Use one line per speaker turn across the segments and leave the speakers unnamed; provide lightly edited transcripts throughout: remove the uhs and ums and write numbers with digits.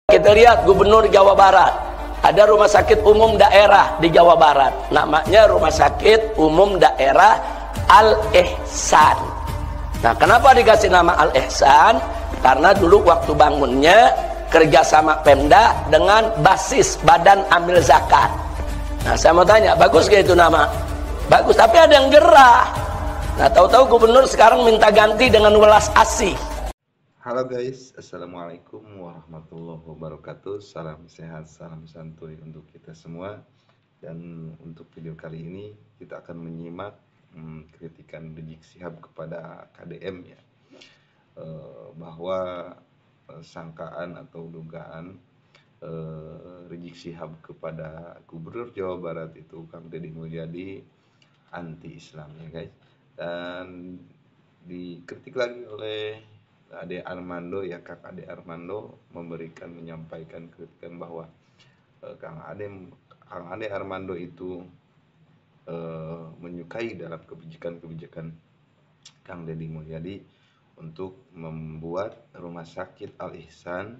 Kita lihat Gubernur Jawa Barat, ada rumah sakit umum daerah di Jawa Barat, namanya Rumah Sakit Umum Daerah Al-Ihsan. Nah, kenapa dikasih nama Al-Ihsan? Karena dulu waktu bangunnya kerjasama Pemda dengan basis Badan Amil Zakat. Nah, saya mau tanya, bagus gak itu nama? Bagus, tapi ada yang gerah. Nah, tahu-tahu gubernur sekarang minta ganti dengan welas asih.
Halo guys, assalamualaikum warahmatullahi wabarakatuh. Salam sehat, salam santuy untuk kita semua. Dan untuk video kali ini kita akan menyimak kritikan Rizik Syihab kepada KDM ya, bahwa sangkaan atau dugaan Rizik Syihab kepada Gubernur Jawa Barat itu Kang Deddy Mulyadi anti-Islam ya guys. Dan dikritik lagi oleh Ade Armando ya, Kak Ade Armando menyampaikan kritikan bahwa Kang Ade Armando itu menyukai dalam kebijakan Kang Deddy Mulyadi untuk membuat rumah sakit Al-Ihsan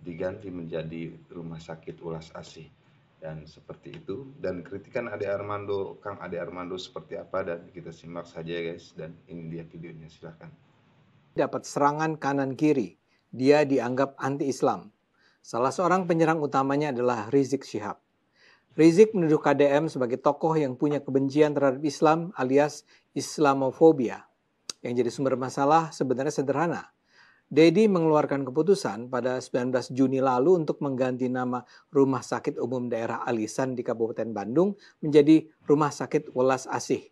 diganti menjadi rumah sakit Welas Asih, dan seperti itu. Dan kritikan Kang Ade Armando seperti apa, dan kita simak saja guys. Dan ini dia videonya, silahkan.
Dapat serangan kanan kiri, dia dianggap anti-Islam. Salah seorang penyerang utamanya adalah Rizik Syihab. Rizik menuduh KDM sebagai tokoh yang punya kebencian terhadap Islam alias Islamofobia. Yang jadi sumber masalah sebenarnya sederhana. Deddy mengeluarkan keputusan pada 19 Juni lalu untuk mengganti nama Rumah Sakit Umum Daerah Al-Ihsan di Kabupaten Bandung menjadi Rumah Sakit Welas Asih.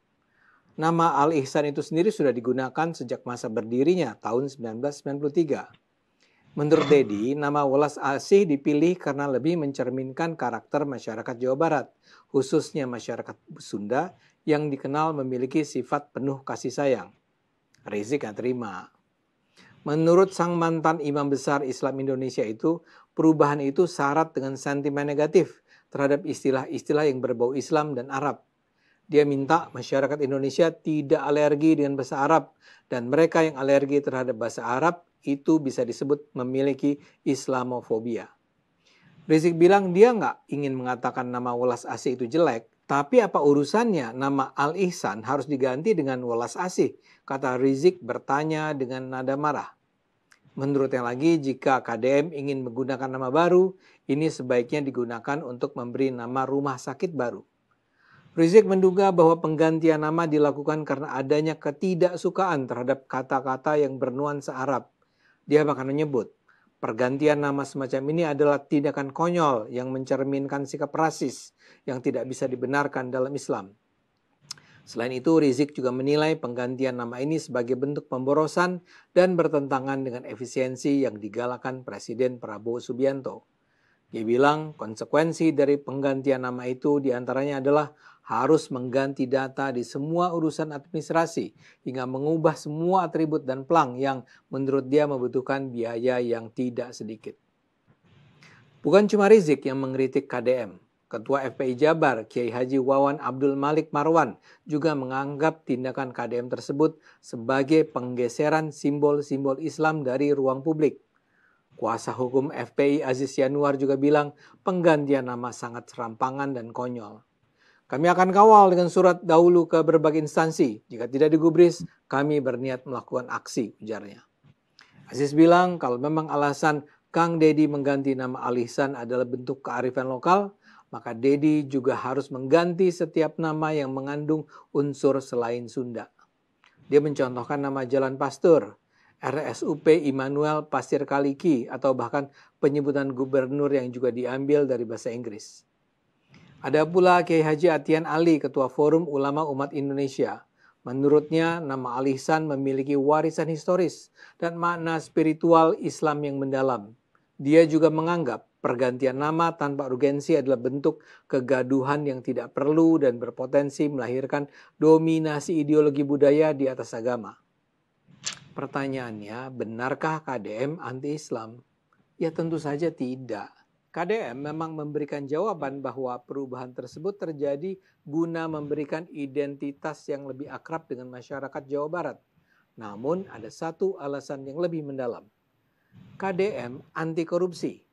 Nama Al-Ihsan itu sendiri sudah digunakan sejak masa berdirinya tahun 1993. Menurut Deddy, nama Welas Asih dipilih karena lebih mencerminkan karakter masyarakat Jawa Barat, khususnya masyarakat Sunda yang dikenal memiliki sifat penuh kasih sayang. Rizik gak terima. Menurut sang mantan imam besar Islam Indonesia itu, perubahan itu syarat dengan sentimen negatif terhadap istilah-istilah yang berbau Islam dan Arab. Dia minta masyarakat Indonesia tidak alergi dengan bahasa Arab, dan mereka yang alergi terhadap bahasa Arab itu bisa disebut memiliki Islamofobia. Rizik bilang dia nggak ingin mengatakan nama Welas Asih itu jelek, tapi apa urusannya nama Al-Ihsan harus diganti dengan Welas Asih, kata Rizik bertanya dengan nada marah. Menurutnya lagi, jika KDM ingin menggunakan nama baru, ini sebaiknya digunakan untuk memberi nama rumah sakit baru. Rizik menduga bahwa penggantian nama dilakukan karena adanya ketidaksukaan terhadap kata-kata yang bernuansa Arab. Dia bahkan menyebut, pergantian nama semacam ini adalah tindakan konyol yang mencerminkan sikap rasis yang tidak bisa dibenarkan dalam Islam. Selain itu, Rizik juga menilai penggantian nama ini sebagai bentuk pemborosan dan bertentangan dengan efisiensi yang digalakan Presiden Prabowo Subianto. Dia bilang konsekuensi dari penggantian nama itu diantaranya adalah harus mengganti data di semua urusan administrasi hingga mengubah semua atribut dan plang yang menurut dia membutuhkan biaya yang tidak sedikit. Bukan cuma Rizik yang mengkritik KDM. Ketua FPI Jabar, Kiai Haji Wawan Abdul Malik Marwan, juga menganggap tindakan KDM tersebut sebagai penggeseran simbol-simbol Islam dari ruang publik. Kuasa hukum FPI Aziz Yanuar juga bilang penggantian nama sangat serampangan dan konyol. Kami akan kawal dengan surat dahulu ke berbagai instansi. Jika tidak digubris, kami berniat melakukan aksi, ujarnya. Aziz bilang kalau memang alasan Kang Deddy mengganti nama Al-Ihsan adalah bentuk kearifan lokal, maka Deddy juga harus mengganti setiap nama yang mengandung unsur selain Sunda. Dia mencontohkan nama Jalan Pasteur, RSUP Immanuel Pasir Kaliki, atau bahkan penyebutan gubernur yang juga diambil dari bahasa Inggris. Ada pula Kiai Haji Atian Ali, Ketua Forum Ulama Umat Indonesia. Menurutnya, nama Al-Ihsan memiliki warisan historis dan makna spiritual Islam yang mendalam. Dia juga menganggap pergantian nama tanpa urgensi adalah bentuk kegaduhan yang tidak perlu dan berpotensi melahirkan dominasi ideologi budaya di atas agama. Pertanyaannya, benarkah KDM anti-Islam? Ya tentu saja tidak. KDM memang memberikan jawaban bahwa perubahan tersebut terjadi guna memberikan identitas yang lebih akrab dengan masyarakat Jawa Barat. Namun ada satu alasan yang lebih mendalam. KDM anti korupsi.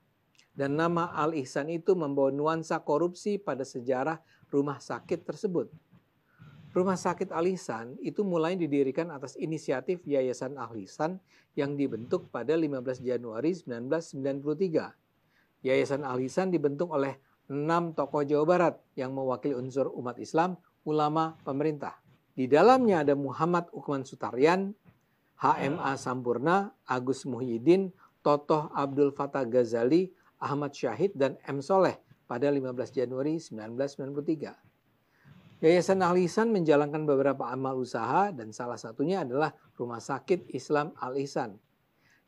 dan nama Al-Ihsan itu membawa nuansa korupsi pada sejarah rumah sakit tersebut. Rumah sakit Al-Ihsan itu mulai didirikan atas inisiatif Yayasan Al-Ihsan yang dibentuk pada 15 Januari 1993. Yayasan Al-Ihsan dibentuk oleh 6 tokoh Jawa Barat yang mewakili unsur umat Islam, ulama, pemerintah. Di dalamnya ada Muhammad Ukman Sutaryan, HMA Sampurna, Agus Muhyiddin, Totoh Abdul Fattah Ghazali, Ahmad Syahid, dan M. Soleh pada 15 Januari 1993. Yayasan Al-Ihsan menjalankan beberapa amal usaha dan salah satunya adalah Rumah Sakit Islam Al-Ihsan.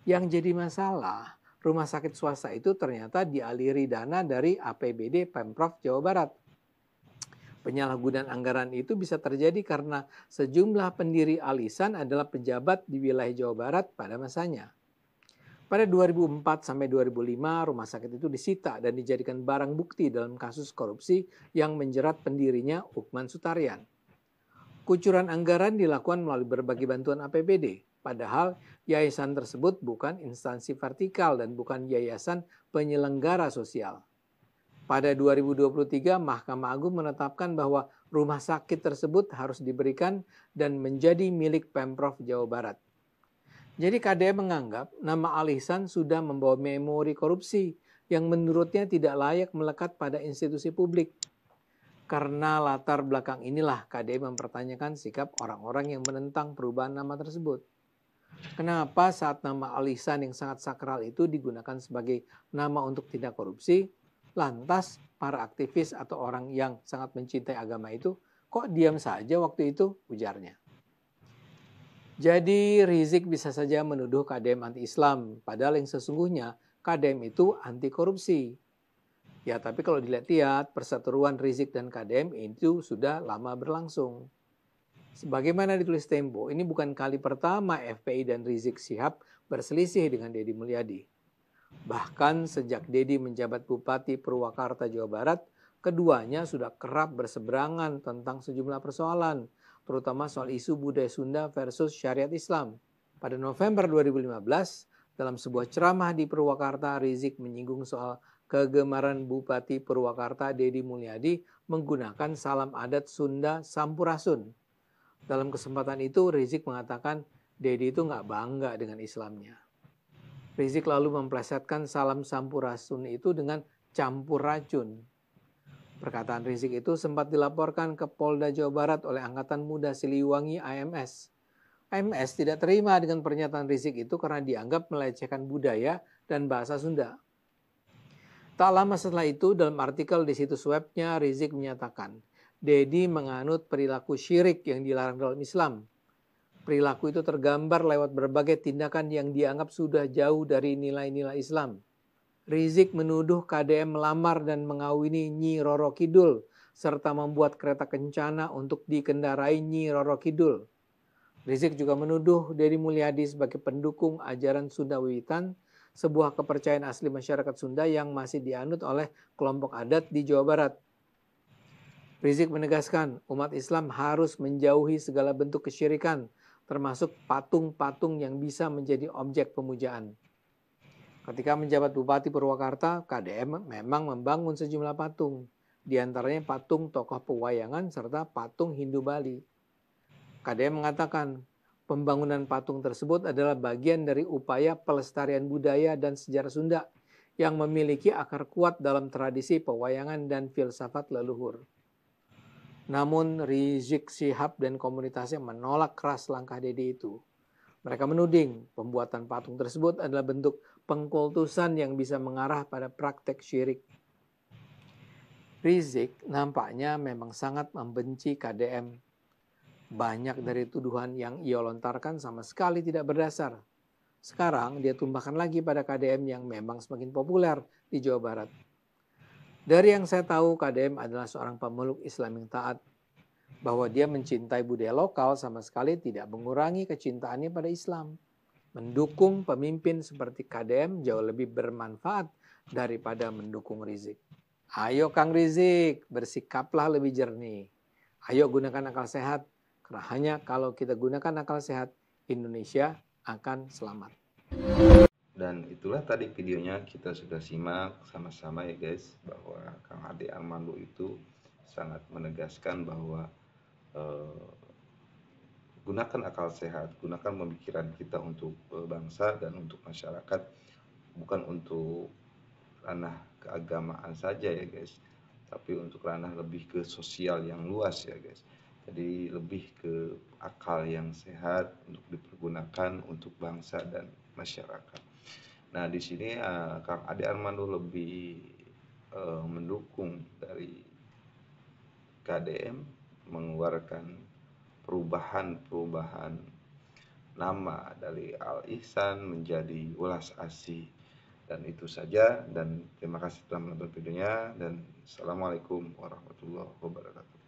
Yang jadi masalah, rumah sakit swasta itu ternyata dialiri dana dari APBD Pemprov Jawa Barat. Penyalahgunaan anggaran itu bisa terjadi karena sejumlah pendiri Al-Ihsan adalah pejabat di wilayah Jawa Barat pada masanya. Pada 2004 sampai 2005, rumah sakit itu disita dan dijadikan barang bukti dalam kasus korupsi yang menjerat pendirinya Ukman Sutaryan. Kucuran anggaran dilakukan melalui berbagai bantuan APBD, padahal yayasan tersebut bukan instansi vertikal dan bukan yayasan penyelenggara sosial. Pada 2023, Mahkamah Agung menetapkan bahwa rumah sakit tersebut harus diberikan dan menjadi milik Pemprov Jawa Barat. Jadi KDM menganggap nama Al-Ihsan sudah membawa memori korupsi yang menurutnya tidak layak melekat pada institusi publik. Karena latar belakang inilah KDM mempertanyakan sikap orang-orang yang menentang perubahan nama tersebut. Kenapa saat nama Al-Ihsan yang sangat sakral itu digunakan sebagai nama untuk tindak korupsi, lantas para aktivis atau orang yang sangat mencintai agama itu kok diam saja waktu itu, ujarnya. Jadi Rizik bisa saja menuduh KDM anti-Islam, padahal yang sesungguhnya KDM itu anti korupsi. Ya, tapi kalau dilihat-lihat perseteruan Rizik dan KDM itu sudah lama berlangsung. Sebagaimana ditulis Tempo, ini bukan kali pertama FPI dan Rizik Syihab berselisih dengan Deddy Mulyadi. Bahkan sejak Deddy menjabat Bupati Purwakarta, Jawa Barat, keduanya sudah kerap berseberangan tentang sejumlah persoalan, terutama soal isu budaya Sunda versus syariat Islam. Pada November 2015, dalam sebuah ceramah di Purwakarta, Rizik menyinggung soal kegemaran Bupati Purwakarta Deddy Mulyadi menggunakan salam adat Sunda Sampurasun. Dalam kesempatan itu, Rizik mengatakan Deddy itu nggak bangga dengan Islamnya. Rizik lalu memplesetkan salam Sampurasun itu dengan campur racun. Perkataan Rizik itu sempat dilaporkan ke Polda Jawa Barat oleh Angkatan Muda Siliwangi AMS. AMS tidak terima dengan pernyataan Rizik itu karena dianggap melecehkan budaya dan bahasa Sunda. Tak lama setelah itu, dalam artikel di situs webnya, Rizik menyatakan, Deddy menganut perilaku syirik yang dilarang dalam Islam. Perilaku itu tergambar lewat berbagai tindakan yang dianggap sudah jauh dari nilai-nilai Islam. Rizik menuduh KDM melamar dan mengawini Nyi Roro Kidul, serta membuat kereta kencana untuk dikendarai Nyi Roro Kidul. Rizik juga menuduh Deddy Mulyadi sebagai pendukung ajaran Sunda Wiwitan, sebuah kepercayaan asli masyarakat Sunda yang masih dianut oleh kelompok adat di Jawa Barat. Rizik menegaskan umat Islam harus menjauhi segala bentuk kesyirikan, termasuk patung-patung yang bisa menjadi objek pemujaan. Ketika menjabat Bupati Purwakarta, KDM memang membangun sejumlah patung, di antaranya patung tokoh pewayangan serta patung Hindu Bali. KDM mengatakan pembangunan patung tersebut adalah bagian dari upaya pelestarian budaya dan sejarah Sunda yang memiliki akar kuat dalam tradisi pewayangan dan filsafat leluhur. Namun Rizik Syihab dan komunitasnya menolak keras langkah Deddy itu. Mereka menuding pembuatan patung tersebut adalah bentuk pengkultusan yang bisa mengarah pada praktek syirik. Rizik nampaknya memang sangat membenci KDM. Banyak dari tuduhan yang ia lontarkan sama sekali tidak berdasar. Sekarang dia tumpahkan lagi pada KDM yang memang semakin populer di Jawa Barat. Dari yang saya tahu, KDM adalah seorang pemeluk Islam yang taat. Bahwa dia mencintai budaya lokal sama sekali tidak mengurangi kecintaannya pada Islam. Mendukung pemimpin seperti KDM jauh lebih bermanfaat daripada mendukung Rizik. Ayo Kang Rizik, bersikaplah lebih jernih. Ayo gunakan akal sehat, karena hanya kalau kita gunakan akal sehat, Indonesia akan selamat.
Dan itulah tadi videonya kita sudah simak sama-sama ya guys, bahwa Kang Ade Armando itu sangat menegaskan bahwa gunakan akal sehat, gunakan pemikiran kita untuk bangsa dan untuk masyarakat, bukan untuk ranah keagamaan saja ya guys, tapi untuk ranah lebih ke sosial yang luas ya guys. Jadi lebih ke akal yang sehat untuk dipergunakan untuk bangsa dan masyarakat. Nah di sini Kang Ade Armando lebih mendukung dari KDM mengeluarkan perubahan nama dari Al Ihsan menjadi Welas Asih. Dan itu saja, dan terima kasih telah menonton videonya, dan assalamualaikum warahmatullahi wabarakatuh.